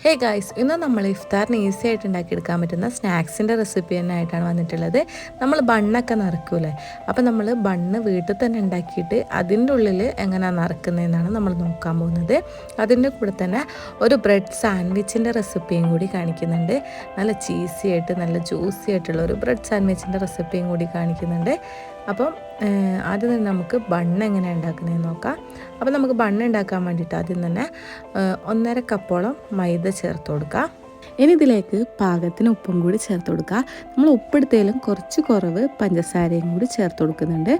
Hey guys, ഇന്ന് നമ്മൾ ഇഫ്താറിന് easy ആയിട്ട് ഉണ്ടാക്കിയെടുക്കാൻ പറ്റുന്ന സ്നാക്സിൻ്റെ റെസിപ്പി തന്നെ ആയിട്ടാണ് വന്നിട്ടുള്ളത്. നമ്മൾ ബണ്ണൊക്കെ നിറക്കൂലേ, അപ്പോൾ നമ്മൾ ബണ്ണ് വീട്ടിൽ തന്നെ ഉണ്ടാക്കിയിട്ട് അതിൻ്റെ ഉള്ളിൽ എങ്ങനെയാണ് നിറക്കുന്നതെന്നാണ് നമ്മൾ നോക്കാൻ പോകുന്നത്. അതിൻ്റെ കൂടെ തന്നെ ഒരു ബ്രെഡ് സാൻഡ്വിച്ചിൻ്റെ റെസിപ്പിയും കൂടി കാണിക്കുന്നുണ്ട്. നല്ല ചീസി ആയിട്ട് നല്ല ജ്യൂസി ആയിട്ടുള്ള ഒരു ബ്രെഡ് സാൻഡ്വിച്ചിൻ്റെ റെസിപ്പിയും കൂടി കാണിക്കുന്നുണ്ട്. അപ്പം ആദ്യം തന്നെ നമുക്ക് ബണ്ണ് എങ്ങനെയാണ് ഉണ്ടാക്കുന്നതെന്ന് നോക്കാം. അപ്പോൾ നമുക്ക് ബണ്ണ് ഉണ്ടാക്കാൻ വേണ്ടിയിട്ട് ആദ്യം തന്നെ 1.5 കപ്പോളം മൈദ ചേർത്ത് കൊടുക്കുക. ഇനി ഇതിലേക്ക് പാകത്തിന് ഉപ്പും കൂടി ചേർത്ത് കൊടുക്കുക. നമ്മൾ ഉപ്പെടുത്തേലും കുറച്ച് കുറവ് പഞ്ചസാരയും കൂടി ചേർത്ത് കൊടുക്കുന്നുണ്ട്.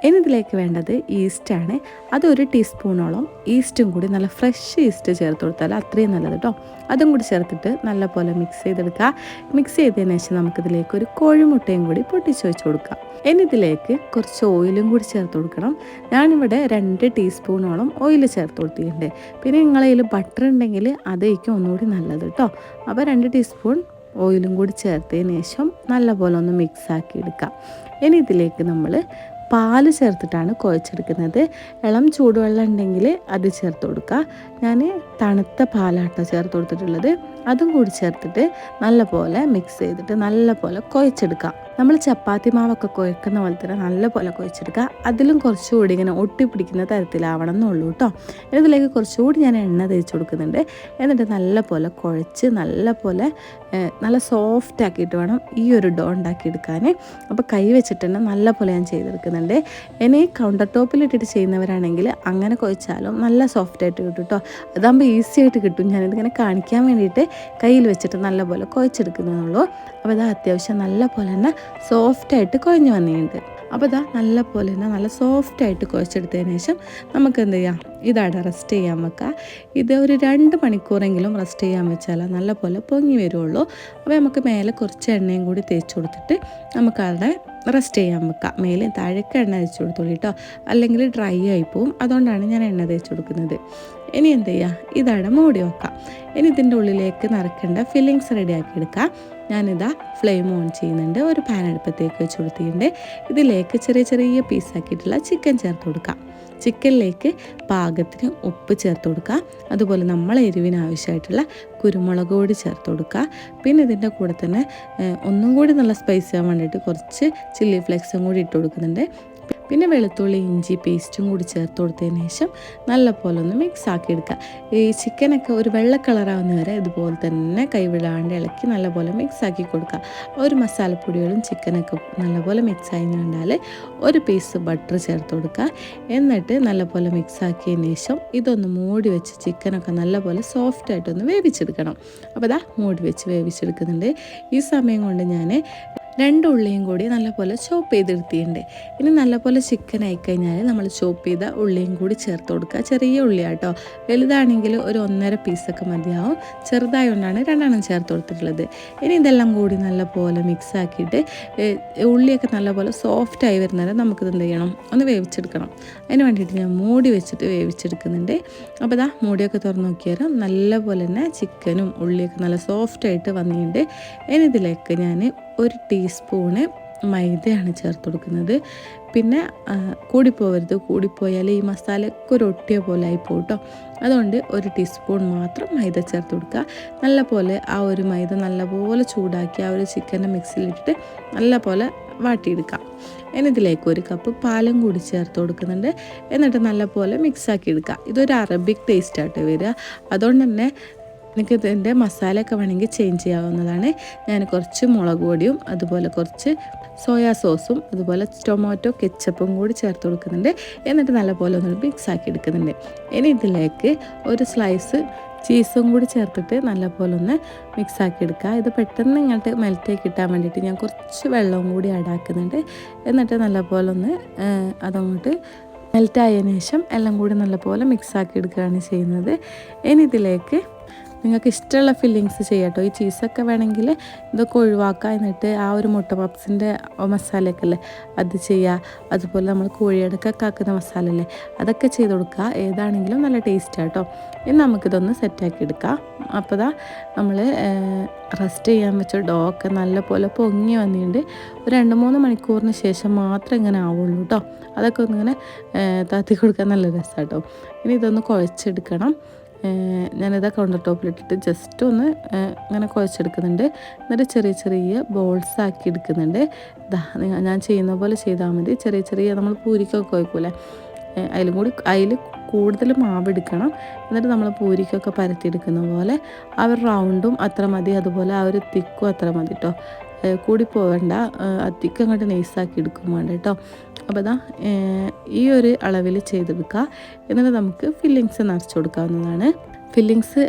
ഇനി ഇതിലേക്ക് വേണ്ടത് ഈസ്റ്റാണ്. അതൊരു ടീസ്പൂണോളം ഈസ്റ്റും കൂടി നല്ല ഫ്രഷ് ഈസ്റ്റ് ചേർത്ത് കൊടുത്താൽ അത്രയും നല്ലത് കേട്ടോ. അതും കൂടി ചേർത്തിട്ട് നല്ലപോലെ മിക്സ് ചെയ്തെടുക്കുക. മിക്സ് ചെയ്തതിന് ശേഷം നമുക്കിതിലേക്ക് ഒരു കോഴിമുട്ടയും കൂടി പൊട്ടിച്ച് വെച്ച് കൊടുക്കാം. ഇനി ഇതിലേക്ക് കുറച്ച് ഓയിലും കൂടി ചേർത്ത് കൊടുക്കണം. ഞാനിവിടെ 2 ടീസ്പൂണോളം ഓയിൽ ചേർത്ത് കൊടുത്തിട്ടുണ്ട്. പിന്നെ നിങ്ങളതിൽ ബട്ടർ ഉണ്ടെങ്കിൽ അതായിരിക്കും ഒന്നുകൂടി നല്ലത് കേട്ടോ. അപ്പോൾ 2 ടീസ്പൂൺ ഓയിലും കൂടി ചേർത്തതിന് ശേഷം നല്ലപോലെ ഒന്ന് മിക്സ് ആക്കി എടുക്കാം. ഇനി ഇതിലേക്ക് നമ്മൾ പാല് ചേർത്തിട്ടാണ് കുഴച്ചെടുക്കുന്നത്. ഇളം ചൂടുവെള്ളം ഉണ്ടെങ്കിൽ അത് ചേർത്ത് കൊടുക്കുക. ഞാൻ തണുത്ത പാലാട്ടോ ചേർത്ത് കൊടുത്തിട്ടുള്ളത്. അതും കൂടി ചേർത്തിട്ട് നല്ലപോലെ മിക്സ് ചെയ്തിട്ട് നല്ലപോലെ കുഴച്ചെടുക്കുക. നമ്മൾ ചപ്പാത്തി മാവൊക്കെ കുഴക്കുന്ന പോലെ തന്നെ നല്ലപോലെ കുഴച്ചെടുക്കുക. അതിലും കുറച്ചുകൂടി ഇങ്ങനെ ഒട്ടിപ്പിടിക്കുന്ന തരത്തിലാവണം എന്നുള്ളൂ കേട്ടോ. ഇതിലേക്ക് കുറച്ചുകൂടി ഞാൻ എണ്ണ തേച്ച് കൊടുക്കുന്നുണ്ട്. എന്നിട്ട് നല്ലപോലെ കുഴച്ച് നല്ലപോലെ നല്ല സോഫ്റ്റ് ആക്കിയിട്ട് വേണം ഈ ഒരു ഡോ ഉണ്ടാക്കിയെടുക്കാൻ. അപ്പോൾ കൈ വെച്ചിട്ട് തന്നെ നല്ലപോലെ ഞാൻ ചെയ്തെടുക്കുന്നുണ്ട്. ഇനി കൗണ്ടർ ടോപ്പിലിട്ടിട്ട് ചെയ്യുന്നവരാണെങ്കിൽ അങ്ങനെ കുഴച്ചാലും നല്ല സോഫ്റ്റായിട്ട് കിട്ടും കേട്ടോ. അതാകുമ്പോൾ ഈസി ആയിട്ട് കിട്ടും. ഞാനിതിങ്ങനെ കാണിക്കാൻ വേണ്ടിയിട്ട് കയ്യിൽ വെച്ചിട്ട് നല്ലപോലെ കുഴച്ചെടുക്കുന്നതുള്ളൂ. അപ്പോൾ ഇത് അത്യാവശ്യം നല്ലപോലെ തന്നെ സോഫ്റ്റായിട്ട് കുഴഞ്ഞ് വന്നിട്ടുണ്ട്. അപ്പോൾ ഇതാ നല്ലപോലെ തന്നെ നല്ല സോഫ്റ്റായിട്ട് കുഴച്ചെടുത്തതിന് ശേഷം നമുക്ക് എന്ത് ചെയ്യാം, ഇതാണ് റെസ്റ്റ് ചെയ്യാൻ വെക്കുക. ഇത് ഒരു 2 മണിക്കൂറെങ്കിലും റെസ്റ്റ് ചെയ്യാൻ വെച്ചാൽ നല്ലപോലെ പൊങ്ങി വരുള്ളൂ. അപ്പോൾ നമുക്ക് മേലെ കുറച്ച് എണ്ണയും കൂടി തേച്ച് കൊടുത്തിട്ട് നമുക്കവിടെ റെസ്റ്റ് ചെയ്യാൻ വെക്കാം. മേലെ താഴേക്ക് എണ്ണ തേച്ച് കൊടുത്തോളൂ കേട്ടോ, അല്ലെങ്കിൽ ഡ്രൈ ആയി പോവും. അതുകൊണ്ടാണ് ഞാൻ എണ്ണ തേച്ച് കൊടുക്കുന്നത്. ഇനി എന്ത് ചെയ്യുക, ഇതാണ് മൂടി വെക്കാം. ഇനി ഇതിൻ്റെ ഉള്ളിലേക്ക് നിറക്കേണ്ട ഫില്ലിങ്സ് റെഡിയാക്കി എടുക്കാം. ഞാനിതാ ഫ്ലെയിം ഓൺ ചെയ്യുന്നുണ്ട്. ഒരു പാൻ അടുപ്പത്തേക്ക് വെച്ച് കൊടുത്തിട്ടുണ്ട്. ഇതിലേക്ക് ചെറിയ ചെറിയ പീസാക്കിയിട്ടുള്ള ചിക്കൻ ചേർത്ത് കൊടുക്കാം. ചിക്കനിലേക്ക് പാകത്തിന് ഉപ്പ് ചേർത്ത് കൊടുക്കുക. അതുപോലെ നമ്മൾ എരിവിന് ആവശ്യമായിട്ടുള്ള കുരുമുളക് പൊടി ചേർത്ത് കൊടുക്കുക. പിന്നെ ഇതിൻ്റെ കൂടെ തന്നെ ഒന്നും കൂടി നല്ല സ്പൈസി ആവാൻ വേണ്ടിയിട്ട് കുറച്ച് ചില്ലി ഫ്ലേക്സും കൂടി ഇട്ട് കൊടുക്കുന്നുണ്ട്. പിന്നെ വെളുത്തുള്ളി ഇഞ്ചി പേസ്റ്റും കൂടി ചേർത്ത് കൊടുത്തതിന് ശേഷം നല്ലപോലെ ഒന്ന് മിക്സ് ആക്കി എടുക്കുക. ഈ ചിക്കനൊക്കെ ഒരു വെള്ള കളറാവുന്ന വരെ ഇതുപോലെ തന്നെ കൈവിടാണ്ട് ഇളക്കി നല്ലപോലെ മിക്സ് ആക്കി കൊടുക്കുക. ഒരു മസാലപ്പൊടികളും ചിക്കനൊക്കെ നല്ലപോലെ മിക്സ് ആയി കണ്ടാൽ ഒരു പീസ് ബട്ടർ ചേർത്ത് കൊടുക്കുക. എന്നിട്ട് നല്ലപോലെ മിക്സ് ആക്കിയതിന് ശേഷം ഇതൊന്ന് മൂടി വെച്ച് ചിക്കനൊക്കെ നല്ലപോലെ സോഫ്റ്റായിട്ടൊന്ന് വേവിച്ചെടുക്കണം. അപ്പോൾ ഇതാ മൂടി വെച്ച് വേവിച്ചെടുക്കുന്നുണ്ട്. ഈ സമയം കൊണ്ട് ഞാൻ 2 ഉള്ളിയും കൂടി നല്ലപോലെ ചോപ്പ് ചെയ്തെടുത്തിട്ടുണ്ട്. ഇനി നല്ലപോലെ ചിക്കൻ ആയിക്കഴിഞ്ഞാൽ നമ്മൾ ചോപ്പ് ചെയ്ത ഉള്ളിയും കൂടി ചേർത്ത് കൊടുക്കുക. ചെറിയ ഉള്ളിയാട്ടോ, വലുതാണെങ്കിൽ ഒരു 1.5 പീസൊക്കെ മതിയാവും. ചെറുതായ കൊണ്ടാണ് 2 ചേർത്ത് കൊടുത്തിട്ടുള്ളത്. ഇനി ഇതെല്ലാം കൂടി നല്ലപോലെ മിക്സ് ആക്കിയിട്ട് ഉള്ളിയൊക്കെ നല്ലപോലെ സോഫ്റ്റായി വരുന്നവരെ നമുക്കിത് എന്ത് ചെയ്യണം, ഒന്ന് വേവിച്ചെടുക്കണം. അതിന് വേണ്ടിയിട്ട് ഞാൻ മൂടി വെച്ചിട്ട് വേവിച്ചെടുക്കുന്നുണ്ട്. അപ്പോൾ ഇതാ മൂടിയൊക്കെ തുറന്ന് നോക്കിയാൽ നല്ലപോലെ തന്നെ ചിക്കനും ഉള്ളിയൊക്കെ നല്ല സോഫ്റ്റായിട്ട് വന്നിട്ടുണ്ട്. ഇനി ഇതിലേക്ക് ഞാൻ 1 ടീസ്പൂണ് മൈദയാണ് ചേർത്ത് കൊടുക്കുന്നത്. പിന്നെ കൂടിപ്പോവരുത്, കൂടിപ്പോയാൽ ഈ മസാലയൊക്കെ ഒരു ഒട്ടിയ പോലെ ആയി പോട്ടോ. അതുകൊണ്ട് 1 ടീസ്പൂൺ മാത്രം മൈദ ചേർത്ത് കൊടുക്കുക. നല്ലപോലെ ആ ഒരു മൈദ നല്ലപോലെ ചൂടാക്കി ആ ഒരു ചിക്കൻ്റെ മിക്സിയിലിട്ടിട്ട് നല്ലപോലെ വാട്ടിയെടുക്കാം. ഇനി ഇതിലേക്ക് 1 കപ്പ് പാലും കൂടി ചേർത്ത് കൊടുക്കുന്നുണ്ട്. എന്നിട്ട് നല്ലപോലെ മിക്സാക്കി എടുക്കുക. ഇതൊരു അറബിക് ടേസ്റ്റായിട്ട് വരിക. അതുകൊണ്ട് തന്നെ എനിക്ക് ഇതിൻ്റെ മസാലയൊക്കെ വേണമെങ്കിൽ ചേഞ്ച് ചെയ്യാവുന്നതാണ്. ഞാൻ കുറച്ച് മുളക് പൊടിയും അതുപോലെ കുറച്ച് സോയാ സോസും അതുപോലെ ടൊമാറ്റോ കെച്ചപ്പും കൂടി ചേർത്ത് കൊടുക്കുന്നുണ്ട്. എന്നിട്ട് നല്ലപോലെ ഒന്ന് മിക്സ് ആക്കി എടുക്കുന്നുണ്ട്. ഇനി ഇതിലേക്ക് ഒരു സ്ലൈസ് ചീസും കൂടി ചേർത്തിട്ട് നല്ലപോലെ ഒന്ന് മിക്സ് ആക്കി എടുക്കുക. ഇത് പെട്ടെന്ന് ഇങ്ങോട്ട് മെൽറ്റായി കിട്ടാൻ വേണ്ടിയിട്ട് ഞാൻ കുറച്ച് വെള്ളവും കൂടി ആഡാക്കുന്നുണ്ട്. എന്നിട്ട് നല്ലപോലെ ഒന്ന് അതങ്ങോട്ട് മെൽറ്റായതിനു ശേഷം എല്ലാം കൂടി നല്ലപോലെ മിക്സ് ആക്കി എടുക്കുകയാണ് ചെയ്യുന്നത്. ഇനി ഇതിലേക്ക് നിങ്ങൾക്ക് ഇഷ്ടമുള്ള ഫില്ലിങ്സ് ചെയ്യാം കേട്ടോ. ഈ ചീസൊക്കെ വേണമെങ്കിൽ ഇതൊക്കെ ഒഴിവാക്കുക. എന്നിട്ട് ആ ഒരു മുട്ട പപ്സിൻ്റെ മസാലയൊക്കെ അല്ലേ അത് ചെയ്യുക. അതുപോലെ നമ്മൾ കോഴിയടക്കൊക്കെ ആക്കുന്ന മസാല അല്ലേ അതൊക്കെ ചെയ്ത് കൊടുക്കുക. ഏതാണെങ്കിലും നല്ല ടേസ്റ്റാണ് കേട്ടോ. ഇനി നമുക്കിതൊന്ന് സെറ്റാക്കി എടുക്കാം. അപ്പോൾ ഇതാ നമ്മൾ റെസ്റ്റ് ചെയ്യാൻ വെച്ച ഡോ ഒക്കെ നല്ലപോലെ പൊങ്ങി വന്നിട്ടുണ്ട്. ഒരു 2-3 മണിക്കൂറിന് ശേഷം മാത്രമേ ഇങ്ങനെ ആവുള്ളൂ കേട്ടോ. അതൊക്കെ ഒന്നിങ്ങനെ താത്തി കൊടുക്കാൻ നല്ല രസമാണ് കേട്ടോ. ഇനി ഇതൊന്ന് കുഴച്ചെടുക്കണം. ഞാനിതാ കൗണ്ടർ ടോപ്പിലിട്ടിട്ട് ജസ്റ്റ് ഒന്ന് ഇങ്ങനെ കുഴച്ചെടുക്കുന്നുണ്ട്. എന്നിട്ട് ചെറിയ ചെറിയ ബോൾസ് ആക്കി എടുക്കുന്നുണ്ട്. ഇതാ ഞാൻ ചെയ്യുന്ന പോലെ ചെയ്താൽ മതി. ചെറിയ ചെറിയ നമ്മൾ പൂരിക്കൊക്കെ കുഴക്കൂലേ, അതിൽ കൂടുതൽ മാവ് എടുക്കണം. എന്നിട്ട് നമ്മൾ പൂരിക്കൊക്കെ പരത്തിയെടുക്കുന്ന പോലെ ആ ഒരു റൗണ്ടും അത്ര മതി, അതുപോലെ ആ ഒരു തിക്കും അത്ര മതി കേട്ടോ. കൂടി പോവേണ്ട, തിക്ക് അങ്ങോട്ട് നൈസാക്കി എടുക്കും വേണ്ട കേട്ടോ. അപ്പോൾ ഇതാ ഈ ഒരു അളവിൽ ചെയ്തെടുക്കുക. എന്നിട്ട് നമുക്ക് ഫില്ലിങ്സ് നിറച്ച് കൊടുക്കാവുന്നതാണ്. ഫില്ലിങ്സ്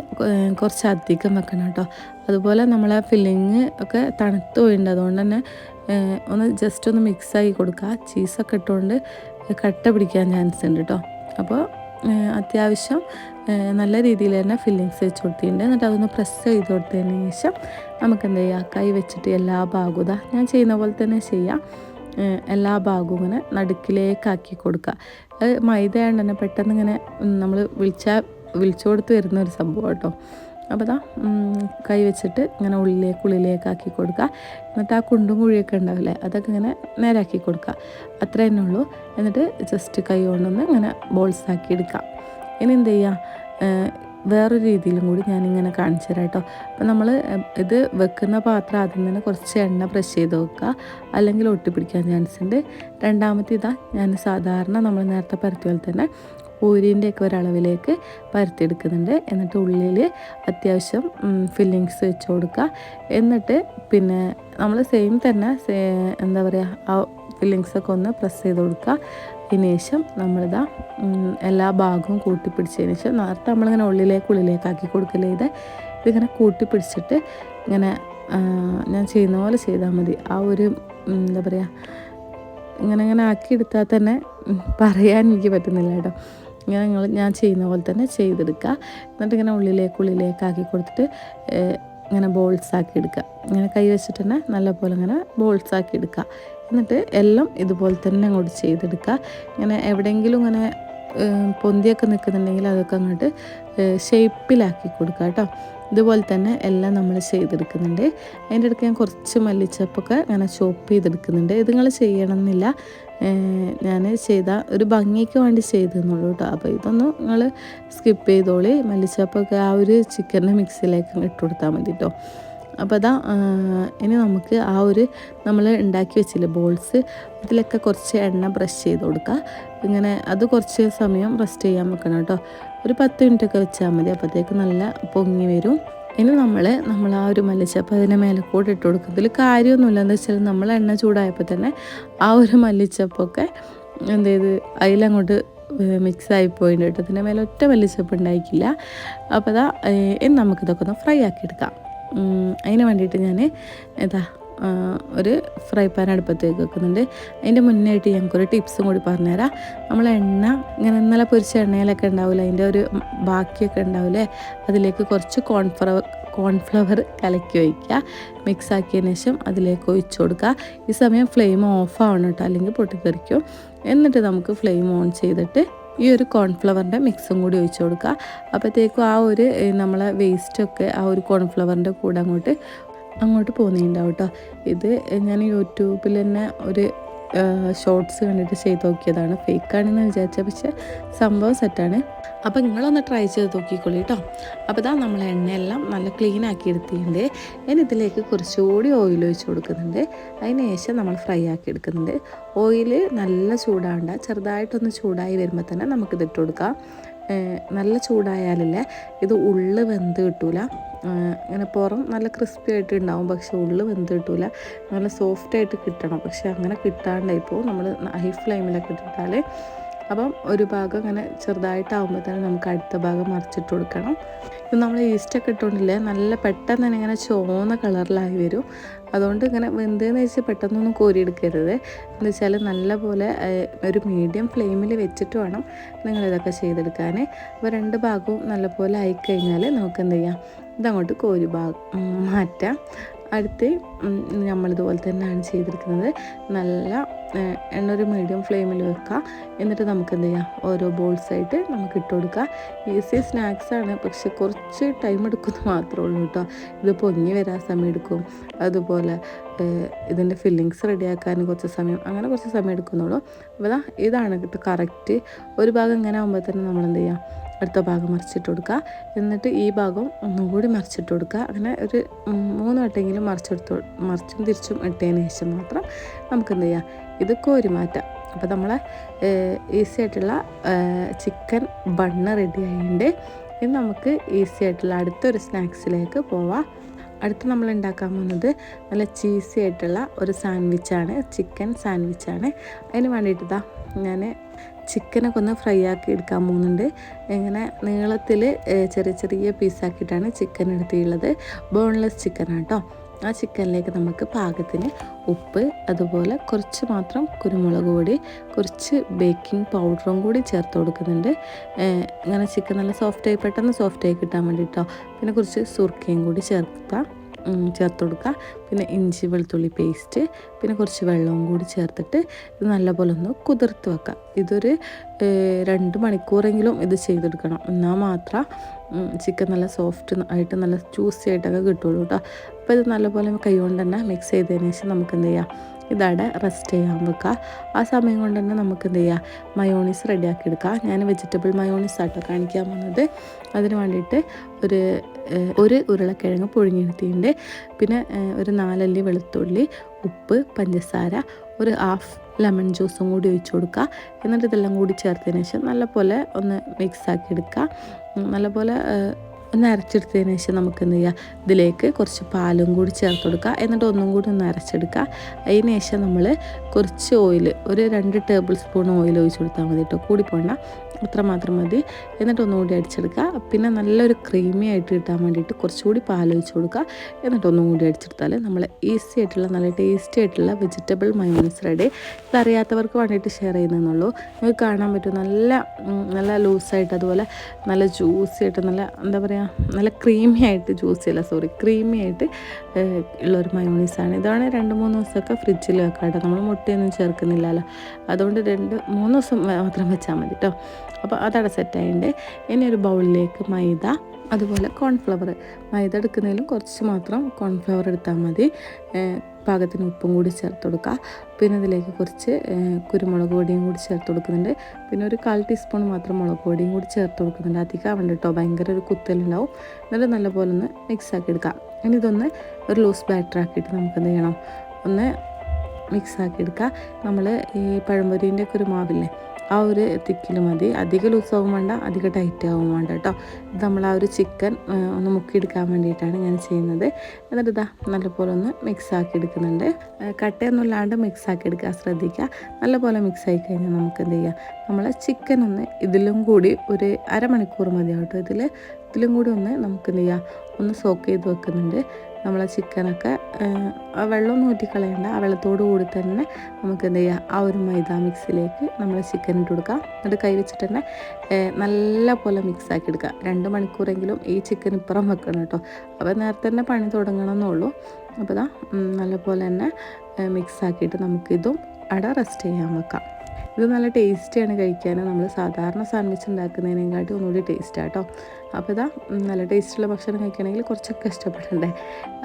കുറച്ച് അധികം വെക്കണം കേട്ടോ. അതുപോലെ നമ്മളെ ഫില്ലിങ് ഒക്കെ തണുത്ത് പോയിട്ടുണ്ട്, അതുകൊണ്ട് തന്നെ ഒന്ന് ജസ്റ്റ് ഒന്ന് മിക്സാക്കി കൊടുക്കുക. ചീസൊക്കെ ഇട്ടുകൊണ്ട് കട്ട പിടിക്കാൻ ചാൻസ് ഉണ്ട് കേട്ടോ. അപ്പോൾ അത്യാവശ്യം നല്ല രീതിയിൽ തന്നെ ഫില്ലിങ്സ് വെച്ച് കൊടുത്തിട്ടുണ്ട്. എന്നിട്ട് അതൊന്ന് പ്രസ് ചെയ്ത് കൊടുത്തതിന് ശേഷം നമുക്ക് എന്ത് ചെയ്യുക, കൈ വെച്ചിട്ട് എല്ലാ ഭാഗവും ഇതാ ഞാൻ ചെയ്യുന്ന പോലെ തന്നെ ചെയ്യാം. എല്ലാ ഭാഗവും ഇങ്ങനെ നടുക്കിലേക്കാക്കി കൊടുക്കുക. അത് മൈദ ആയതുകൊണ്ട് തന്നെ പെട്ടെന്ന് ഇങ്ങനെ നമ്മൾ വിളിച്ചു കൊടുത്ത് വരുന്ന ഒരു സംഭവം കേട്ടോ. അപ്പോൾ ഇതാ കൈ വെച്ചിട്ട് ഇങ്ങനെ ഉള്ളിലേക്കാക്കി കൊടുക്കുക. എന്നിട്ട് ആ കുണ്ടും കുഴിയൊക്കെ ഉണ്ടാവില്ലേ, അതൊക്കെ ഇങ്ങനെ നേരാക്കി കൊടുക്കുക. അത്ര തന്നെ ഉള്ളൂ. എന്നിട്ട് ജസ്റ്റ് കൈ കൊണ്ടൊന്ന് ഇങ്ങനെ ബോൾസ് ആക്കി എടുക്കാം. ഇനി എന്ത് ചെയ്യുക, വേറൊരു രീതിയിലും കൂടി ഞാനിങ്ങനെ കാണിച്ചു തരാം കേട്ടോ. അപ്പോൾ നമ്മൾ ഇത് വെക്കുന്ന പാത്രം ആദ്യം തന്നെ കുറച്ച് എണ്ണ ബ്രഷ് ചെയ്ത് വെക്കുക, അല്ലെങ്കിൽ ഒട്ടിപ്പിടിക്കാൻ ചാൻസ് ഉണ്ട്. രണ്ടാമത്തെ ഇതാ ഞാൻ സാധാരണ നമ്മൾ നേരത്തെ പരത്തിയ പോലെ തന്നെ പൂരിൻ്റെയൊക്കെ ഒരളവിലേക്ക് പരത്തിയെടുക്കുന്നുണ്ട്. എന്നിട്ട് ഉള്ളിൽ അത്യാവശ്യം ഫില്ലിങ്സ് വെച്ച് കൊടുക്കുക. എന്നിട്ട് പിന്നെ നമ്മൾ സെയിം തന്നെ എന്താ പറയുക, ആ ഫില്ലിങ്സൊക്കെ ഒന്ന് പ്രസ് ചെയ്ത് കൊടുക്കുക. അതിന് ശേഷം നമ്മളിതാ എല്ലാ ഭാഗവും കൂട്ടിപ്പിടിച്ചതിന് ശേഷം നേരത്തെ നമ്മളിങ്ങനെ ഉള്ളിലേക്കാക്കി കൊടുക്കലേ, ഇതിങ്ങനെ കൂട്ടിപ്പിടിച്ചിട്ട് ഇങ്ങനെ ഞാൻ ചെയ്യുന്ന പോലെ ചെയ്താൽ മതി. ആ ഒരു എന്താ പറയുക, ഇങ്ങനെ ആക്കിയെടുത്താൽ തന്നെ പറയാൻ എനിക്ക് പറ്റുന്നില്ല കേട്ടോ. ഇങ്ങനെ ഞാൻ ചെയ്യുന്ന പോലെ തന്നെ ചെയ്തെടുക്കുക. എന്നിട്ട് ഇങ്ങനെ ഉള്ളിലേക്കാക്കി കൊടുത്തിട്ട് ഇങ്ങനെ ബോൾസ് ആക്കി എടുക്കുക. ഇങ്ങനെ കൈ വെച്ചിട്ട് തന്നെ നല്ലപോലെ ഇങ്ങനെ ബോൾസ് ആക്കി എടുക്കുക. എന്നിട്ട് എല്ലാം ഇതുപോലെ തന്നെ അങ്ങോട്ട് ചെയ്തെടുക്കുക. ഇങ്ങനെ എവിടെയെങ്കിലും ഇങ്ങനെ പൊന്തിയൊക്കെ നിൽക്കുന്നുണ്ടെങ്കിൽ അതൊക്കെ അങ്ങോട്ട് ഷേപ്പിലാക്കി കൊടുക്കുക കേട്ടോ. ഇതുപോലെ തന്നെ എല്ലാം നമ്മൾ ചെയ്തെടുക്കുന്നുണ്ട്. അതിൻ്റെ ഇടയ്ക്ക് ഞാൻ കുറച്ച് മല്ലിച്ചപ്പൊക്കെ അങ്ങനെ ചോപ്പ് ചെയ്തെടുക്കുന്നുണ്ട്. ഇത് നിങ്ങൾ ചെയ്യണമെന്നില്ല, ഞാൻ ചെയ്ത ഒരു ഭംഗിക്ക് വേണ്ടി ചെയ്തെന്നുള്ളൂ കേട്ടോ. അപ്പോൾ ഇതൊന്നും നിങ്ങൾ സ്കിപ്പ് ചെയ്തോളി. മല്ലിച്ചപ്പൊക്കെ ആ ഒരു ചിക്കൻ്റെ മിക്സിലേക്ക് ഇട്ട് കൊടുത്താൽ മതി കേട്ടോ. അപ്പോൾ അതാ ഇനി നമുക്ക് ആ ഒരു നമ്മൾ ഉണ്ടാക്കി വെച്ചില്ലേ ബോൾസ്, ഇതിലൊക്കെ കുറച്ച് എണ്ണ ബ്രഷ് ചെയ്ത് കൊടുക്കുക. ഇങ്ങനെ അത് കുറച്ച് സമയം റെസ്റ്റ് ചെയ്യാൻ വെക്കണം കേട്ടോ. ഒരു 10 മിനിറ്റൊക്കെ വെച്ചാൽ മതി, അപ്പോഴത്തേക്ക് നല്ല പൊങ്ങി വരും. ഇനി നമ്മൾ ആ ഒരു മല്ലിച്ചപ്പ് അതിൻ്റെ മേലെ കൂടെ ഇട്ട് കൊടുക്കും. ഇതിൽ കാര്യമൊന്നുമില്ല, എന്താ വെച്ചാൽ നമ്മൾ എണ്ണ ചൂടായപ്പോൾ തന്നെ ആ ഒരു മല്ലിച്ചപ്പൊക്കെ എന്ത് ചെയ്ത് അതിലങ്ങോട്ട് മിക്സായി പോയിട്ട് കേട്ടോ. അതിൻ്റെ മേലെ ഒറ്റ മല്ലിച്ചപ്പ് ഉണ്ടായിക്കില്ല. അപ്പോൾ അതാ ഇനി നമുക്കിതൊക്കെ ഒന്ന് ഫ്രൈ ആക്കി എടുക്കാം. അതിന് വേണ്ടിയിട്ട് ഞാൻ ഒരു ഫ്രൈ പാൻ അടുപ്പത്തേക്ക് വെക്കുന്നുണ്ട്. അതിൻ്റെ മുന്നേയായിട്ട് ഞങ്ങൾക്കൊരു ടിപ്സും കൂടി പറഞ്ഞുതരാം. നമ്മൾ എണ്ണ ഇങ്ങനെ ഇന്നലെ പൊരിച്ച എണ്ണയിലൊക്കെ ഉണ്ടാവില്ല, അതിൻ്റെ ഒരു ബാക്കിയൊക്കെ ഉണ്ടാവില്ലേ, അതിലേക്ക് കുറച്ച് കോൺഫ്ലവർ കലക്കി ഒഴിക്കുക. മിക്സ് ആക്കിയതിന് ശേഷം അതിലേക്ക് ഒഴിച്ചു കൊടുക്കുക. ഈ സമയം ഫ്ലെയിം ഓഫ് ആവണം കേട്ടോ, അല്ലെങ്കിൽ പൊട്ടിത്തെറിക്കും. എന്നിട്ട് നമുക്ക് ഫ്ലെയിം ഓൺ ചെയ്തിട്ട് ഈ ഒരു കോൺഫ്ലവറിൻ്റെ മിക്സും കൂടി ഒഴിച്ചു കൊടുക്കുക. അപ്പോഴത്തേക്കും ആ ഒരു നമ്മളെ വേസ്റ്റൊക്കെ ആ ഒരു കോൺഫ്ലവറിൻ്റെ കൂടെ അങ്ങോട്ട് പോകുന്നുണ്ടാവും കേട്ടോ. ഇത് ഞാൻ യൂട്യൂബിൽ തന്നെ ഒരു ഷോർട്സ് കണ്ടിട്ട് ചെയ്ത് നോക്കിയതാണ്. ഫേക്കാണെന്ന് വിചാരിച്ച, പക്ഷേ സംഭവം സെറ്റാണ്. അപ്പോൾ നിങ്ങളൊന്ന് ട്രൈ ചെയ്ത് നോക്കിക്കോളൂ കേട്ടോ. അപ്പോൾ ഇതാ നമ്മൾ എണ്ണയെല്ലാം നല്ല ക്ലീൻ ആക്കി എടുത്തിട്ടുണ്ട്. ഇനി ഇതിലേക്ക് കുറച്ചുകൂടി ഓയിൽ ഒഴിച്ച് കൊടുക്കുന്നുണ്ട്. അതിന് ശേഷം നമ്മൾ ഫ്രൈ ആക്കി എടുക്കുന്നുണ്ട്. ഓയിൽ നല്ല ചൂടാണ്ട, ചെറുതായിട്ടൊന്ന് ചൂടായി വരുമ്പോൾ തന്നെ നമുക്കിത് ഇട്ട് കൊടുക്കാം. നല്ല ചൂടായാലല്ലേ ഇത് ഉള്ളു വെന്ത് കിട്ടൂല. ഇങ്ങനെ പുറം നല്ല ക്രിസ്പി ആയിട്ട് ഉണ്ടാവും, പക്ഷെ ഉള്ളു വെന്ത് കിട്ടൂല. നല്ല സോഫ്റ്റായിട്ട് കിട്ടണം, പക്ഷെ അങ്ങനെ കിട്ടാണ്ടായിപ്പോൾ നമ്മൾ ഹൈ ഫ്ലെയിമിലൊക്കെ ഇട്ടിട്ടാൽ. അപ്പം ഒരു ഭാഗം ഇങ്ങനെ ചെറുതായിട്ടാവുമ്പോൾ തന്നെ നമുക്ക് അടുത്ത ഭാഗം മറിച്ചിട്ട് കൊടുക്കണം. ഇത് നമ്മൾ ഈസ്റ്റൊക്കെ ഇട്ടുകൊണ്ടില്ലേ, നല്ല പെട്ടെന്ന് തന്നെ ഇങ്ങനെ ചുവന്ന കളറിലായി വരും. അതുകൊണ്ട് ഇങ്ങനെ വെന്തതെന്ന് വെച്ചാൽ പെട്ടെന്നൊന്നും കോരിയെടുക്കരുത്. എന്ന് വെച്ചാൽ നല്ല പോലെ ഒരു മീഡിയം ഫ്ലെയിമിൽ വെച്ചിട്ട് വേണം നിങ്ങളിതൊക്കെ ചെയ്തെടുക്കാൻ. അപ്പോൾ 2 ഭാഗവും നല്ലപോലെ ആയിക്കഴിഞ്ഞാൽ നമുക്ക് എന്ത് ചെയ്യാം, ഇതങ്ങോട്ട് കോരി മാറ്റാം. അടുത്ത് നമ്മളിതുപോലെ തന്നെയാണ് ചെയ്തെടുക്കുന്നത്. നല്ല എണ്ണ ഒരു മീഡിയം ഫ്ലെയിമിൽ വെക്കുക. എന്നിട്ട് നമുക്ക് എന്ത് ചെയ്യാം, ഓരോ ബോൾസായിട്ട് നമുക്ക് ഇട്ട് കൊടുക്കുക. ഈസി സ്നാക്സാണ്, പക്ഷെ കുറച്ച് ടൈം എടുക്കുന്നത് മാത്രമേ ഉള്ളൂ കേട്ടോ. ഇത് പൊങ്ങി വരാൻ സമയം എടുക്കും. അതുപോലെ ഇതിൻ്റെ ഫില്ലിങ്സ് റെഡിയാക്കാൻ കുറച്ച് സമയം എടുക്കുന്നുള്ളൂ. അപ്പോൾ ഇതാണ് കേട്ടോ കറക്റ്റ്. ഒരു ഭാഗം ഇങ്ങനെ ആകുമ്പോൾ തന്നെ നമ്മൾ എന്ത് ചെയ്യാം, അടുത്ത ഭാഗം മറിച്ചിട്ട് കൊടുക്കുക. എന്നിട്ട് ഈ ഭാഗം ഒന്നും കൂടി മറിച്ചിട്ട് കൊടുക്കുക. അങ്ങനെ ഒരു 3 വട്ടെങ്കിലും മറിച്ചും തിരിച്ചും ഇട്ടതിന് ശേഷം മാത്രം നമുക്ക് എന്ത് ചെയ്യാം, ഇത് കോരി മാറ്റാം. അപ്പോൾ നമ്മളെ ഈസി ആയിട്ടുള്ള ചിക്കൻ ബണ്ണ് റെഡി ആയിട്ടുണ്ട്. ഇനി നമുക്ക് ഈസി ആയിട്ടുള്ള അടുത്തൊരു സ്നാക്സിലേക്ക് പോവാം. അടുത്ത് നമ്മൾ ഉണ്ടാക്കാൻ പോകുന്നത് നല്ല ചീസി ആയിട്ടുള്ള ഒരു സാൻഡ്വിച്ചാണ്, ചിക്കൻ സാൻഡ്വിച്ചാണ്. അതിന് വേണ്ടിയിട്ട് ഞാൻ ചിക്കനൊക്കെ ഒന്ന് ഫ്രൈ ആക്കി എടുക്കാൻ പോകുന്നുണ്ട്. ഇങ്ങനെ നീളത്തിൽ ചെറിയ ചെറിയ പീസാക്കിയിട്ടാണ് ചിക്കൻ എടുത്തിട്ടുള്ളത്. ബോൺലെസ് ചിക്കനാണ് കേട്ടോ. ആ ചിക്കനിലേക്ക് നമുക്ക് പാകത്തിന് ഉപ്പ്, അതുപോലെ കുറച്ച് മാത്രം കുരുമുളക് പൊടി, കുറച്ച് ബേക്കിംഗ് പൗഡറും കൂടി ചേർത്ത് കൊടുക്കുന്നുണ്ട്. ഇങ്ങനെ ചിക്കൻ നല്ല സോഫ്റ്റായി പെട്ടെന്ന് സോഫ്റ്റായി കിട്ടാൻ വേണ്ടിയിട്ടോ. പിന്നെ കുറച്ച് സുർക്കയും കൂടി ചേർത്ത് കൊടുക്കുക. പിന്നെ ഇഞ്ചി വെളുത്തുള്ളി പേസ്റ്റ്, പിന്നെ കുറച്ച് വെള്ളവും കൂടി ചേർത്തിട്ട് ഇത് നല്ലപോലെ ഒന്ന് കുതിർത്ത് വെക്കുക. ഇതൊരു 2 മണിക്കൂറെങ്കിലും ഇത് ചെയ്തെടുക്കണം. എന്നാൽ മാത്രം ചിക്കൻ നല്ല സോഫ്റ്റ് ആയിട്ട് നല്ല ജ്യൂസി ആയിട്ടൊക്കെ കിട്ടുള്ളൂ കേട്ടോ. അപ്പോൾ ഇത് നല്ലപോലെ കൈ കൊണ്ട് തന്നെ മിക്സ് ചെയ്തതിന് ശേഷം നമുക്ക് എന്ത് ചെയ്യാം, ഇതവിടെ റെസ്റ്റ് ചെയ്യാൻ വെക്കുക. ആ സമയം കൊണ്ട് തന്നെ നമുക്ക് എന്ത് ചെയ്യുക, മയോണീസ് റെഡിയാക്കി എടുക്കുക. ഞാൻ വെജിറ്റബിൾ മയോണീസ് ആട്ടോ കാണിക്കാൻ പോകുന്നത്. അതിന് വേണ്ടിയിട്ട് ഒരു ഉരുളക്കിഴങ്ങ് പുഴുങ്ങിയെടുത്തിട്ടുണ്ട്. പിന്നെ ഒരു 4 അല്ലി വെളുത്തുള്ളി, ഉപ്പ്, പഞ്ചസാര, ഒരു ഹാഫ് ലെമൺ ജ്യൂസും കൂടി ഒഴിച്ച് കൊടുക്കുക. എന്നിട്ട് ഇതെല്ലാം കൂടി ചേർത്തതിന് ശേഷം നല്ലപോലെ ഒന്ന് മിക്സാക്കി എടുക്കുക. നല്ലപോലെ ഒന്ന് അരച്ചെടുത്തതിന് ശേഷം നമുക്ക് എന്ത് ചെയ്യുക, ഇതിലേക്ക് കുറച്ച് പാലും കൂടി ചേർത്ത് കൊടുക്കുക. എന്നിട്ട് ഒന്നും കൂടി ഒന്ന് അരച്ചെടുക്കുക. അതിന് ശേഷം നമ്മൾ കുറച്ച് ഓയിൽ, ഒരു 2 ടേബിൾ സ്പൂൺ ഓയിൽ ഒഴിച്ച് കൊടുത്താൽ മതി കേട്ടോ, കൂടി പോകണ്ട, അത്ര മാത്രം മതി. എന്നിട്ട് ഒന്നുകൂടി അടിച്ചെടുക്കുക. പിന്നെ നല്ലൊരു ക്രീമി ആയിട്ട് കിട്ടാൻ വേണ്ടിയിട്ട് കുറച്ചുകൂടി പാൽ ഒഴിച്ച് കൊടുക്കുക. എന്നിട്ട് ഒന്നും കൂടി അടിച്ചെടുത്താൽ നമ്മൾ ഈസി ആയിട്ടുള്ള നല്ല ടേസ്റ്റി ആയിട്ടുള്ള വെജിറ്റബിൾ മയോണീസ് റെഡി. ഇതറിയാത്തവർക്ക് വേണ്ടിയിട്ട് ഷെയർ ചെയ്യുന്നതെന്നുള്ളൂ. നിങ്ങൾക്ക് കാണാൻ പറ്റും, നല്ല ലൂസായിട്ട്, അതുപോലെ നല്ല ജ്യൂസി ആയിട്ട്, നല്ല എന്താ പറയുക, നല്ല ക്രീമി ആയിട്ട്, ക്രീമി ആയിട്ട് ഉള്ളൊരു മയോണീസാണ്. ഇതാണ് 2-3 ദിവസമൊക്കെ ഫ്രിഡ്ജിൽ വെക്കാട്ടോ. നമ്മൾ മുട്ടയൊന്നും ചേർക്കുന്നില്ലല്ലോ, അതുകൊണ്ട് 2-3 ദിവസം മാത്രം വെച്ചാൽ മതി കേട്ടോ. അപ്പോൾ അതവിടെ സെറ്റായിട്ടുണ്ട്. ഇനി ഒരു ബൗളിലേക്ക് മൈദ, അതുപോലെ കോൺഫ്ലവർ, മൈദ എടുക്കുന്നതിലും കുറച്ച് മാത്രം കോൺഫ്ലവർ എടുത്താൽ മതി. പാകത്തിന് ഉപ്പും കൂടി ചേർത്ത് കൊടുക്കുക. പിന്നെ ഇതിലേക്ക് കുറച്ച് കുരുമുളക് പൊടിയും കൂടി ചേർത്ത് കൊടുക്കുന്നുണ്ട്. പിന്നെ ഒരു 1/4 ടീസ്പൂൺ മാത്രം മുളക് പൊടിയും കൂടി ചേർത്ത് കൊടുക്കുന്നുണ്ട്. അധികം ആവണ്ട കേട്ടോ, ഭയങ്കര ഒരു കുത്തലുണ്ടാവും. എന്നിട്ട് നല്ലപോലെ ഒന്ന് മിക്സാക്കി എടുക്കാം. ഇനി ഇതൊന്ന് ഒരു ലൂസ് ബാറ്റർ ആക്കിയിട്ട് നമുക്ക് എന്ത് ചെയ്യണം, ഒന്ന് മിക്സാക്കി എടുക്കുക. നമ്മൾ ഈ പഴംപൊരീൻ്റെ ഒക്കെ ഒരു മാവില്ലേ, ആ ഒരു തിക്കിൽ മതി. അധികം ലൂസാവും വേണ്ട, അധികം ടൈറ്റ് ആവും വേണ്ട കേട്ടോ. ഇത് നമ്മൾ ആ ഒരു ചിക്കൻ ഒന്ന് മുക്കിയെടുക്കാൻ വേണ്ടിയിട്ടാണ് ഞാൻ ചെയ്യുന്നത്. എന്നിട്ട് ഇതാ നല്ലപോലെ ഒന്ന് മിക്സാക്കി എടുക്കുന്നുണ്ട്. കട്ടയൊന്നും ഇല്ലാണ്ട് മിക്സാക്കി എടുക്കുക, ശ്രദ്ധിക്കുക. നല്ലപോലെ മിക്സായി കഴിഞ്ഞാൽ നമുക്ക് എന്ത് ചെയ്യുക, നമ്മളെ ചിക്കൻ ഒന്ന് ഇതിലും കൂടി ഒരു അരമണിക്കൂർ മതിയാവും കേട്ടോ. ഇതിലും കൂടി ഒന്ന് നമുക്ക് എന്ത് ചെയ്യുക, ഒന്ന് സോക്ക് ചെയ്ത് വെക്കുന്നുണ്ട്. നമ്മളെ ചിക്കനൊക്കെ ആ വെള്ളം ഊറ്റിക്കളയണ്ട, ആ വെള്ളത്തോട് കൂടി തന്നെ നമുക്ക് എന്ത് ചെയ്യുക, ആ ഒരു മൈദ മിക്സിലേക്ക് നമ്മൾ ചിക്കൻ ഇട്ട് കൊടുക്കുക. എന്നിട്ട് കൈ വെച്ചിട്ട് തന്നെ നല്ല പോലെ മിക്സാക്കി എടുക്കുക. 2 മണിക്കൂറെങ്കിലും ഈ ചിക്കൻ ഇപ്പുറം വെക്കണം കേട്ടോ. അപ്പോൾ നേരത്തെ തന്നെ പണി തുടങ്ങണമെന്നുള്ളൂ. അപ്പോൾ ഇതാ നല്ലപോലെ തന്നെ മിക്സാക്കിയിട്ട് നമുക്കിതും അവിടെ റെസ്റ്റ് ചെയ്യാൻ വെക്കാം. ഇത് നല്ല ടേസ്റ്റിയാണ് കഴിക്കാൻ. നമ്മൾ സാധാരണ സാൻഡ്വിച്ച് ഉണ്ടാക്കുന്നതിനെക്കാട്ടും ഒന്നുകൂടി ടേസ്റ്റാണ് കേട്ടോ. അപ്പോൾ ഇതാ നല്ല ടേസ്റ്റുള്ള ഭക്ഷണം കഴിക്കണമെങ്കിൽ കുറച്ചൊക്കെ ഇഷ്ടപ്പെടണ്ടേ.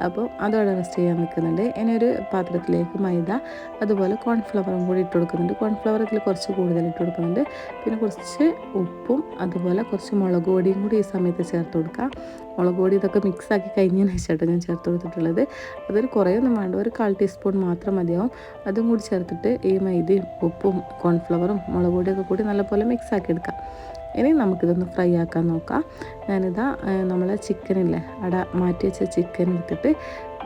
അപ്പോൾ അതോടെ റെസ്റ്റ് ചെയ്യാൻ വെക്കുന്നുണ്ട്. ഇനി ഒരു പാത്രത്തിലേക്ക് മൈദ, അതുപോലെ കോൺഫ്ലവറും കൂടി ഇട്ട് കൊടുക്കുന്നുണ്ട്. കോൺഫ്ലവർ ഇതിൽ കുറച്ച് കൂടുതൽ ഇട്ട് കൊടുക്കുന്നുണ്ട്. പിന്നെ കുറച്ച് ഉപ്പും, അതുപോലെ കുറച്ച് മുളക് പൊടിയും കൂടി ഈ സമയത്ത് ചേർത്ത് കൊടുക്കുക. മുളക് പൊടി ഇതൊക്കെ മിക്സാക്കി കഴിഞ്ഞതിന് ശേഷം ഞാൻ ചേർത്ത് കൊടുത്തിട്ടുള്ളത്. അതൊരു കുറേയൊന്നും വേണ്ട, ഒരു 1/4 ടീസ്പൂൺ മാത്രം മതിയാവും. അതും കൂടി ചേർത്തിട്ട് ഈ മൈദയും ഉപ്പും കോൺഫ്ലവറും മുളക് പൊടിയൊക്കെ കൂടി നല്ലപോലെ മിക്സാക്കി എടുക്കാം. ഇനി നമുക്കിതൊന്ന് ഫ്രൈ ആക്കാൻ നോക്കാം. ഞാനിതാ നമ്മളെ ചിക്കനില്ലേ, അവിടെ മാറ്റി വെച്ച ചിക്കൻ എടുത്തിട്ട്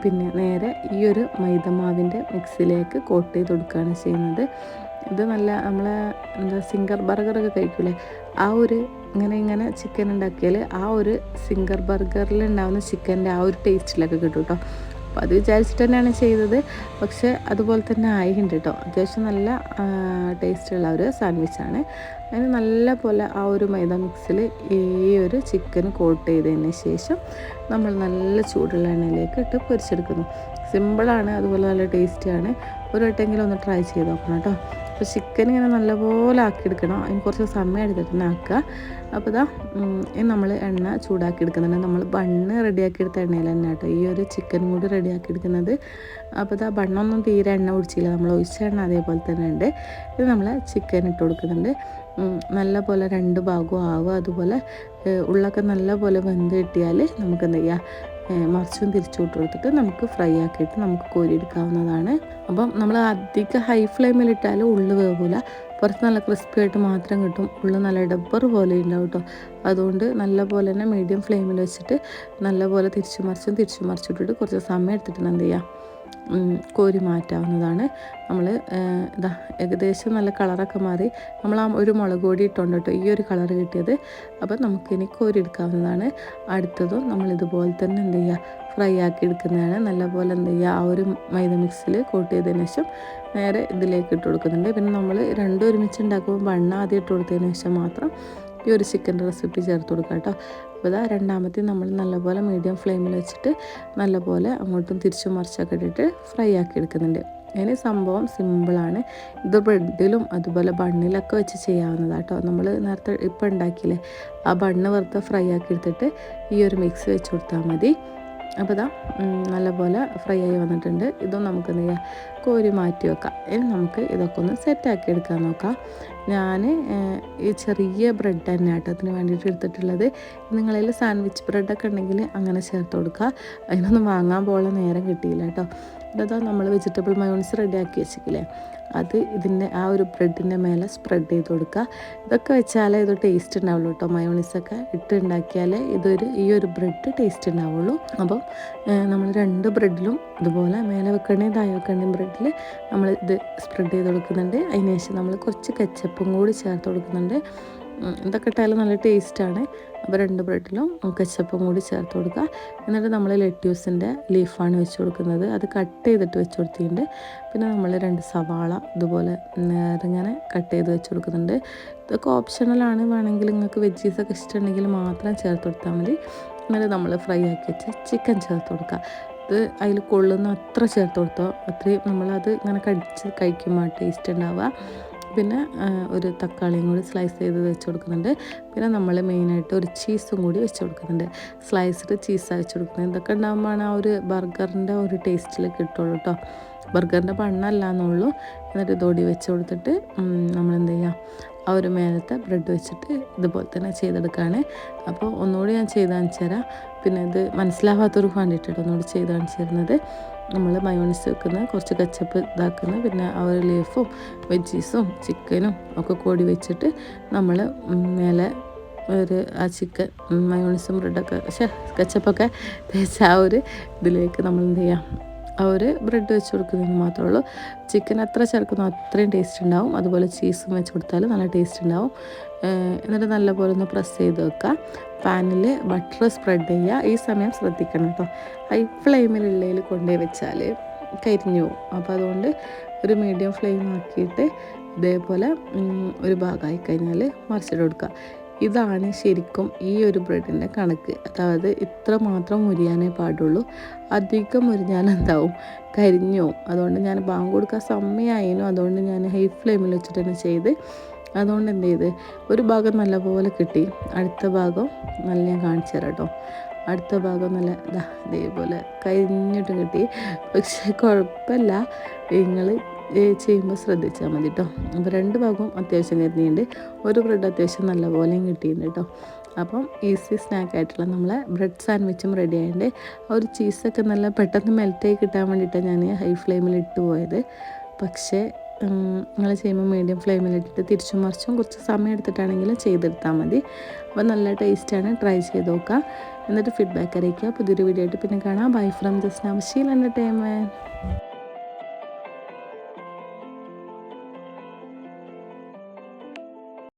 പിന്നെ നേരെ ഈ ഒരു മൈദമാവിൻ്റെ മിക്സിലേക്ക് കോട്ട് ചെയ്ത് കൊടുക്കുകയാണ് ചെയ്യുന്നത്. ഇത് നല്ല നമ്മളെ എന്താ സിംഗർ ബർഗറൊക്കെ കഴിക്കൂലേ, ആ ഒരു ഇങ്ങനെ ചിക്കൻ ഉണ്ടാക്കിയാൽ ആ ഒരു സിംഗർ ബർഗറിൽ ഉണ്ടാകുന്ന ചിക്കൻ്റെ ആ ഒരു ടേസ്റ്റിലൊക്കെ കിട്ടും കേട്ടോ. അപ്പോൾ അത് വിചാരിച്ചിട്ട് തന്നെയാണ് ചെയ്തത്. പക്ഷേ അതുപോലെ തന്നെ ആയിട്ടുണ്ട് കേട്ടോ. അത്യാവശ്യം നല്ല ടേസ്റ്റുള്ള ഒരു സാൻഡ്വിച്ചാണ്. അതിന് നല്ല പോലെ ആ ഒരു മൈദ മിക്സിൽ ഈ ഒരു ചിക്കൻ കോട്ട് ചെയ്തതിന് ശേഷം നമ്മൾ നല്ല ചൂടുള്ള എണ്ണയിലേക്ക് ഇട്ട് പൊരിച്ചെടുക്കുന്നു. സിമ്പിളാണ്, അതുപോലെ നല്ല ടേസ്റ്റിയാണ്. ഒരു വട്ടമെങ്കിലും ഒന്ന് ട്രൈ ചെയ്ത് നോക്കണം കേട്ടോ. അപ്പോൾ ചിക്കൻ ഇങ്ങനെ നല്ലപോലെ ആക്കിയെടുക്കണം, അതിന് കുറച്ച് സമയം എടുത്തിട്ട് തന്നെ ആക്കുക. അപ്പോൾ ഇതാ നമ്മൾ എണ്ണ ചൂടാക്കി എടുക്കുന്നുണ്ട്. നമ്മൾ ബണ്ണ് റെഡിയാക്കി എടുത്ത എണ്ണയിൽ തന്നെ കേട്ടോ ഈ ഒരു ചിക്കൻ കൂടി റെഡിയാക്കി എടുക്കുന്നത്. അപ്പോൾ ഇതാ ബണ്ണൊന്നും തീരെ എണ്ണ കുടിച്ചില്ല, നമ്മൾ ഒഴിച്ച എണ്ണ അതേപോലെ തന്നെ ഉണ്ട്. ഇത് നമ്മൾ ചിക്കൻ ഇട്ട് കൊടുക്കുന്നുണ്ട്. നല്ല പോലെ രണ്ട് ഭാഗവും ആവുക. അതുപോലെ ഉള്ളൊക്കെ നല്ല പോലെ വെന്ത് കിട്ടിയാൽ നമുക്ക് എന്ത് ചെയ്യുക, മറിച്ചും തിരിച്ചു വിട്ട് കൊടുത്തിട്ട് നമുക്ക് ഫ്രൈ ആക്കിയിട്ട് നമുക്ക് കോരിയെടുക്കാവുന്നതാണ്. അപ്പം നമ്മൾ അധികം ഹൈ ഫ്ലെയിമിലിട്ടാൽ ഉള്ളു വേവില്ല, പുറത്ത് നല്ല ക്രിസ്പി ആയിട്ട് മാത്രം കിട്ടും, ഉള്ളു നല്ല ഡബ്ബർ പോലെ ഉണ്ടാവും കേട്ടോ. അതുകൊണ്ട് നല്ല പോലെ തന്നെ മീഡിയം ഫ്ലെയിമിൽ വെച്ചിട്ട് നല്ല പോലെ തിരിച്ചു മറിച്ചിട്ടിട്ട് കുറച്ച് സമയം എടുത്തിട്ട് എന്ത് ചെയ്യുക, കോരി മാറ്റാവുന്നതാണ്. നമ്മൾ ഇതാ ഏകദേശം നല്ല കളറൊക്കെ മാറി നമ്മൾ ആ ഒരു മുളക് പൊടി ഇട്ടുകൊണ്ട് കേട്ടോ ഈ ഒരു കളർ കിട്ടിയത്. അപ്പം നമുക്കിനി കോരി എടുക്കാവുന്നതാണ്. അടുത്തതും നമ്മൾ ഇതുപോലെ തന്നെ എന്ത് ചെയ്യുക, ഫ്രൈ ആക്കി എടുക്കുന്നതാണ്. നല്ലപോലെ എന്ത് ചെയ്യുക, ആ ഒരു മൈദ മിക്സിൽ കോട്ട് ചെയ്തതിന് ശേഷം നേരെ ഇതിലേക്ക് ഇട്ട് കൊടുക്കുന്നുണ്ട്. പിന്നെ നമ്മൾ രണ്ടും ഒരുമിച്ച് ഉണ്ടാക്കുമ്പോൾ ബണ്ണ് ആദ്യം ഇട്ട് കൊടുത്തതിന് ശേഷം മാത്രം ഈ ഒരു ചിക്കൻ്റെ റെസിപ്പി ചേർത്ത് കൊടുക്കുക കേട്ടോ. അപ്പോൾ ഇതാ രണ്ടാമത്തെ നമ്മൾ നല്ലപോലെ മീഡിയം ഫ്ലെയിമിൽ വെച്ചിട്ട് നല്ലപോലെ അങ്ങോട്ടും തിരിച്ചും മറിച്ചൊക്കെ ഇട്ടിട്ട് ഫ്രൈ ആക്കി എടുക്കുന്നുണ്ട്. ഇനി സംഭവം സിമ്പിളാണ്. ഇത് ബ്രെഡിലും അതുപോലെ ബണ്ണിലൊക്കെ വെച്ച് ചെയ്യാവുന്നതാണ് കേട്ടോ. നമ്മൾ നേരത്തെ ഇപ്പം ഉണ്ടാക്കിയില്ലേ, ആ ബണ്ണ് വെറുതെ ഫ്രൈ ആക്കി എടുത്തിട്ട് ഈ ഒരു മിക്സ് വെച്ച് കൊടുത്താൽ മതി. അപ്പോൾ ഇതാ നല്ലപോലെ ഫ്രൈ ആയി വന്നിട്ടുണ്ട്. ഇതും നമുക്ക് എന്ത് ചെയ്യാം, കോരി മാറ്റി വെക്കാം. ഇനി നമുക്ക് ഇതൊക്കെ ഒന്ന് സെറ്റാക്കി എടുക്കാൻ നോക്കാം. ഞാൻ ഈ ചെറിയ ബ്രെഡ് തന്നെ കേട്ടോ അതിന് വേണ്ടിയിട്ട് എടുത്തിട്ടുള്ളത്. നിങ്ങളിൽ സാൻഡ്വിച്ച് ബ്രെഡൊക്കെ ഉണ്ടെങ്കിൽ അങ്ങനെ ചേർത്ത് കൊടുക്കുക. അതിനൊന്നും വാങ്ങാൻ പോകാൻ നേരം കിട്ടിയില്ല കേട്ടോ. ഇതാ നമ്മൾ വെജിറ്റബിൾ മയോണീസ് റെഡിയാക്കി വെച്ചിട്ടില്ലേ, അത് ഇതിൻ്റെ ആ ഒരു ബ്രെഡിൻ്റെ മേലെ സ്പ്രെഡ് ചെയ്ത് കൊടുക്കുക. ഇതൊക്കെ വെച്ചാലേ ഇത് ടേസ്റ്റ് ഉണ്ടാവുള്ളൂ കേട്ടോ. മയോണീസൊക്കെ ഇട്ട് ഉണ്ടാക്കിയാലേ ഈ ഒരു ബ്രെഡ് ടേസ്റ്റ് ഉണ്ടാവുള്ളൂ. അപ്പം നമ്മൾ രണ്ട് ബ്രെഡിലും ഇതുപോലെ മേലെ വെക്കണേ താഴെ വെക്കണേ ബ്രെഡിൽ നമ്മൾ ഇത് സ്പ്രെഡ് ചെയ്ത് കൊടുക്കുന്നുണ്ട്. അതിന് ശേഷം നമ്മൾ കുറച്ച് കെച്ചപ്പും കൂടി ചേർത്ത് കൊടുക്കുന്നുണ്ട്. ഇതൊക്കെ ഇട്ടാലും നല്ല ടേസ്റ്റാണ്. അപ്പോൾ രണ്ട് ബ്രെഡിലും കെച്ചപ്പും കൂടി ചേർത്ത് കൊടുക്കുക. എന്നിട്ട് നമ്മൾ ലെറ്റ്യൂസിൻ്റെ ലീഫാണ് വെച്ച് കൊടുക്കുന്നത്, അത് കട്ട് ചെയ്തിട്ട് വെച്ച് കൊടുത്തിട്ടുണ്ട്. പിന്നെ നമ്മൾ 2 സവാള ഇതുപോലെ നേരിങ്ങനെ കട്ട് ചെയ്ത് വെച്ച് കൊടുക്കുന്നുണ്ട്. ഇതൊക്കെ ഓപ്ഷണലാണ്, വേണമെങ്കിൽ നിങ്ങൾക്ക് വെജീസൊക്കെ ഇഷ്ടമുണ്ടെങ്കിൽ മാത്രം ചേർത്ത് കൊടുത്താൽ മതി. എന്നിട്ട് നമ്മൾ ഫ്രൈ ആക്കി വെച്ച ചിക്കൻ ചേർത്ത് കൊടുക്കുക. ഇത് അതിൽ കൊള്ളുന്ന അത്ര ചേർത്ത് കൊടുത്തോ അത്രയും നമ്മളത് ഇങ്ങനെ കടിച്ച് കഴിക്കുമ്പോൾ ടേസ്റ്റ് ഉണ്ടാവുക. പിന്നെ ഒരു തക്കാളിയും കൂടി സ്ലൈസ് ചെയ്ത് വെച്ച് കൊടുക്കുന്നുണ്ട്. പിന്നെ നമ്മൾ മെയിനായിട്ട് ഒരു ചീസും കൂടി വെച്ച് കൊടുക്കുന്നുണ്ട്. സ്ലൈസ്ഡ് ചീസാണ് വെച്ച് കൊടുക്കുന്നത്. ഇതൊക്കെ ഉണ്ടാകുമ്പോഴാണ് ആ ഒരു ബർഗറിൻ്റെ ഒരു ടേസ്റ്റിൽ കിട്ടുള്ളൂ കേട്ടോ. ബർഗറിൻ്റെ ബണ്ണല്ല എന്നുള്ളൂ. എന്നിട്ട് ഇതോടി വെച്ച് കൊടുത്തിട്ട് നമ്മളെന്ത് ചെയ്യുക, ആ ഒരു മേലത്തെ ബ്രെഡ് വെച്ചിട്ട് ഇതുപോലെ തന്നെ ചെയ്തെടുക്കുകയാണ്. അപ്പോൾ ഒന്നുകൂടി ഞാൻ ചെയ്ത് കാണിച്ചു തരാം. പിന്നെ ഇത് മനസ്സിലാവാത്തവർക്ക് വേണ്ടിയിട്ടാണ് ഒന്നുകൂടി ചെയ്ത് കാണിച്ചു തരുന്നത്. നമ്മൾ മയോണീസ് വെക്കുന്നത്, കുറച്ച് കച്ചപ്പ് ഇതാക്കുന്നത്, പിന്നെ ആ ഒരു ലീഫും വെജീസും ചിക്കനും ഒക്കെ കൂടി വെച്ചിട്ട് നമ്മൾ മേലെ ഒരു ആ ചിക്കൻ മയോണീസും ബ്രെഡൊക്കെ കച്ചപ്പൊക്കെ തേച്ച ആ ഒരു ഇതിലേക്ക് നമ്മൾ എന്ത് ചെയ്യാം, ആ ഒരു ബ്രെഡ് വെച്ച് കൊടുക്കുന്നതിന് മാത്രമേ ഉള്ളൂ. ചിക്കൻ എത്ര ചേർക്കുന്നോ അത്രയും ടേസ്റ്റ് ഉണ്ടാവും. അതുപോലെ ചീസും വെച്ച് കൊടുത്താൽ നല്ല ടേസ്റ്റ് ഉണ്ടാവും. എന്നിട്ട് നല്ലപോലെ ഒന്ന് പ്രസ് ചെയ്ത് വെക്കുക. പാനിൽ ബട്ടർ സ്പ്രെഡ് ചെയ്യുക. ഈ സമയം ശ്രദ്ധിക്കണം കേട്ടോ, ഹൈ ഫ്ലെയിമിലുള്ളതിൽ കൊണ്ടുപോയി വെച്ചാൽ കരിഞ്ഞു പോകും. അപ്പോൾ അതുകൊണ്ട് ഒരു മീഡിയം ഫ്ലെയിം ആക്കിയിട്ട് ഇതേപോലെ ഒരു ഭാഗമായി കഴിഞ്ഞാൽ മറിച്ചിട്ട് കൊടുക്കുക. ഇതാണ് ശരിക്കും ഈ ഒരു ബ്രെഡിൻ്റെ കണക്ക്. അതായത് ഇത്ര മാത്രം മുരിയാനേ പാടുള്ളൂ. അധികം മുരിഞ്ഞാൽ എന്താവും, കരിഞ്ഞു പോകും. അതുകൊണ്ട് ഞാൻ ബാങ്ക് കൊടുക്കാൻ സമയമായിരുന്നു, അതുകൊണ്ട് ഞാൻ ഹൈ ഫ്ലെയിമിൽ വെച്ചിട്ട് തന്നെ ചെയ്ത്. അതുകൊണ്ട് എന്ത് ചെയ്ത് ഒരു ഭാഗം നല്ലപോലെ കിട്ടി, അടുത്ത ഭാഗം നല്ല ഞാൻ കാണിച്ചു തരാം കേട്ടോ. അടുത്ത ഭാഗം നല്ല ഇതേപോലെ കരിഞ്ഞിട്ട് കിട്ടി. പക്ഷേ കുഴപ്പമില്ല, നിങ്ങൾ ചെയ്യുമ്പോൾ ശ്രദ്ധിച്ചാൽ മതി കേട്ടോ. അപ്പോൾ 2 ഭാഗവും അത്യാവശ്യം കരിഞ്ഞിട്ടുണ്ട്, ഒരു ബ്രെഡ് അത്യാവശ്യം നല്ലപോലെയും കിട്ടിയിട്ടുണ്ട് കേട്ടോ. അപ്പം ഈസി സ്നാക്കായിട്ടുള്ള നമ്മളെ ബ്രെഡ് സാൻഡ്വിച്ചും റെഡി ആയിട്ടുണ്ട്. ആ ഒരു ചീസൊക്കെ നല്ല പെട്ടെന്ന് മെൽറ്റായി കിട്ടാൻ വേണ്ടിയിട്ടാണ് ഞാൻ ഹൈ ഫ്ലെയിമിൽ ഇട്ട് പോയത്. പക്ഷേ നിങ്ങൾ ചെയ്യുമ്പോൾ മീഡിയം ഫ്ലെയിമിലിട്ടിട്ട് തിരിച്ചും മറിച്ചും കുറച്ച് സമയം എടുത്തിട്ടാണെങ്കിലും ചെയ്തെടുത്താൽ മതി. അപ്പോൾ നല്ല ടേസ്റ്റാണ്, ട്രൈ ചെയ്ത് നോക്കുക. എന്നിട്ട് ഫീഡ്ബാക്ക് അറിയിക്കുക. പുതിയൊരു വീഡിയോ ആയിട്ട് പിന്നെ കാണാം. Bye from just now she'll entertainment.